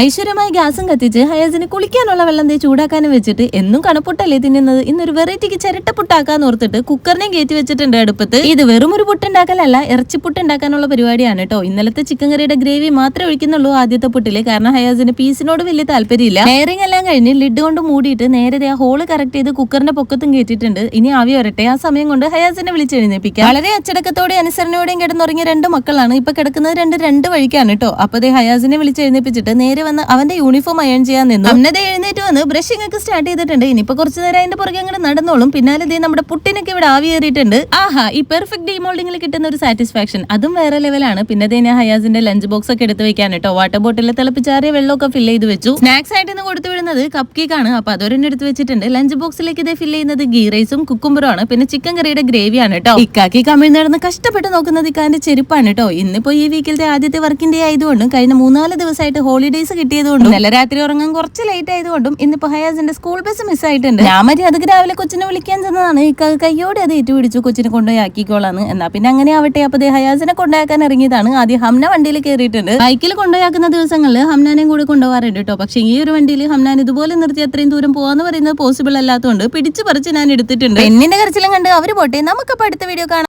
ഐശ്വര്യമായ ഗ്യാസും കത്തിച്ച് ഹയാസിന് കുളിക്കാനുള്ള വെള്ളം ചൂടാക്കാനും വെച്ചിട്ട് എന്നും കണപ്പുട്ടല്ലേ തിന്നുന്നത്. ഇന്നൊരു വെറൈറ്റിക്ക് ചിരട്ടപ്പുട്ടാക്കാന്ന് ഓർത്തിട്ട് കുക്കറിനെയും കയറ്റി വെച്ചിട്ടുണ്ട് അടുപ്പത്ത്. ഇത് വെറും ഒരു പുട്ടുണ്ടാക്കലല്ല, ഇറച്ചിപ്പുട്ട് ഉണ്ടാക്കാനുള്ള പരിപാടിയാണ് കേട്ടോ. ഇന്നലത്തെ ചിക്കൻ കറിയുടെ ഗ്രേവി മാത്രമേ ഒഴിക്കുന്നുള്ളൂ ആദ്യത്തെ പുട്ടില്. കാരണം ഹയാസിന് പീസിനോട് വലിയ താല്പര്യമില്ല. ലെയറിംഗ് എല്ലാം കഴിഞ്ഞ് ലിഡ് കൊണ്ട് മൂടിയിട്ട് നേരെ ആ ഹോള് കറക്റ്റ് ചെയ്ത് കുക്കറിന്റെ പൊക്കത്തും കയറ്റിയിട്ടുണ്ട്. ഇനി ആവി വരട്ടെ. ആ സമയം കൊണ്ട് ഹയാസിനെ വിളിച്ച് എഴുന്നേപ്പിക്കാം. വളരെ അച്ചടക്കത്തോടെ അനുസരണയോടെയും കിടന്നുറങ്ങിയ രണ്ട് മക്കളാണ്. ഇപ്പൊ കിടക്കുന്നത് രണ്ട് വഴിക്കാണ് കേട്ടോ. അപ്പൊ ഹയാസിനെ വിളിച്ച് എഴുന്നേപ്പിച്ചിട്ട് നേരെ വന്ന് അവന്റെ യൂണിഫോം അയൺ ചെയ്യാൻ നിന്നു. അന്നതെ എഴുന്നേറ്റ് വന്ന് ബ്രഷിംഗ് ഒക്കെ സ്റ്റാർട്ട് ചെയ്തിട്ടുണ്ട്. ഇനിയിപ്പോ കുറച്ചു നേരം അതിന്റെ പുറകെ അങ്ങനെ നടന്നോളും. പിന്നാലെ നമ്മുടെ പുട്ടിനൊക്കെ ഇവിടെ ആവി കയറിയിട്ടുണ്ട്. ആഹാ, ഈ പെർഫെക്റ്റ് ഡീമോൾഡിംഗിൽ കിട്ടുന്ന ഒരു സാറ്റിസ്ഫാക്ഷൻ അതും വേറെ ലെവലാണ്. പിന്നെ ഞാൻ ഹയാസിന്റെ ലഞ്ച് ബോക്സ് ഒക്കെ എടുത്ത് വെക്കാൻ കേട്ടോ. വാട്ടർ ബോട്ടിൽ തിളപ്പിച്ചാറിയ വെള്ളമൊക്കെ ഫില്ല് ചെയ്ത് വെച്ചു. സ്നാക്സ് ആയിട്ട് ഇന്ന് കൊടുത്തു വിടുന്നത് കപ്പ് കേക്ക് ആണ്. അപ്പൊ അതൊരെണ്ണം എടുത്ത് വെച്ചിട്ടുണ്ട്. ലഞ്ച് ബോക്സിലേക്ക് ഇത് ഫില്ല് ചെയ്യുന്നത് ഗീ റൈസും കുക്കുംബറും ആണ്. പിന്നെ ചിക്കൻ കറിയുടെ ഗ്രേവിയാണ് കേട്ടോ. ഇക്കാക്കി കമിഴ്ന്ന് നടന്ന് കഷ്ടപ്പെട്ട് നോക്കുന്നത് ഇക്കാന്റെ ചെരുപ്പാണ് കേട്ടോ. ഇന്നിപ്പോ ഈ വീക്കിലത്തെ ആദ്യത്തെ വർക്കിംഗ് ഡേ ആയതുകൊണ്ടും കഴിഞ്ഞ 3-4 ദിവസമായിട്ട് ഹോളിഡേസ് കിട്ടിയതുകൊണ്ടും ഇന്നലെ രാത്രി ഉറങ്ങാൻ കുറച്ച് ലേറ്റ് ആയതുകൊണ്ടും ഇന്നിപ്പോ ഹയാസിന്റെ സ്കൂൾ ബസ് മിസ്സായിട്ടുണ്ട്. ഞാൻ അത് രാവിലെ കൊച്ചിനെ വിളിക്കാൻ ചെന്നതാണ്. കയ്യോടെ അത് ഏറ്റുപിടിച്ചു കൊച്ചിനെ കൊണ്ടുപോയി ആക്കിക്കോളാന്ന്. എന്നാ പിന്നെ അങ്ങനെ ആവട്ടെ. അപ്പൊ ഹയാസിനെ കൊണ്ടുപോയാക്കാൻ ഇറങ്ങിയതാണ്. ആദ്യം ഹംന വണ്ടിയിൽ കയറിയിട്ടുണ്ട്. ബൈക്കിൽ കൊണ്ടുപോയാക്കുന്ന ദിവസങ്ങളിൽ ഹംനാനെയും കൂടി കൊണ്ടുപോകാറുണ്ട് കേട്ടോ. പക്ഷെ ഈ ഒരു വണ്ടിയിൽ ഹംനാൻ ഇതുപോലെ നിർത്തി അത്രയും ദൂരം പോവാന്ന് പറയുന്നത് പോസിബിൾ അല്ലാത്തതുകൊണ്ട് പിടിച്ചു പറിച്ച് ഞാൻ എടുത്തിട്ടുണ്ട്. പെണ്ണിന്റെ കരച്ചിലും കണ്ട് അവര് പോട്ടെ. നമുക്കപ്പോ അടുത്ത വീഡിയോ കാണാം.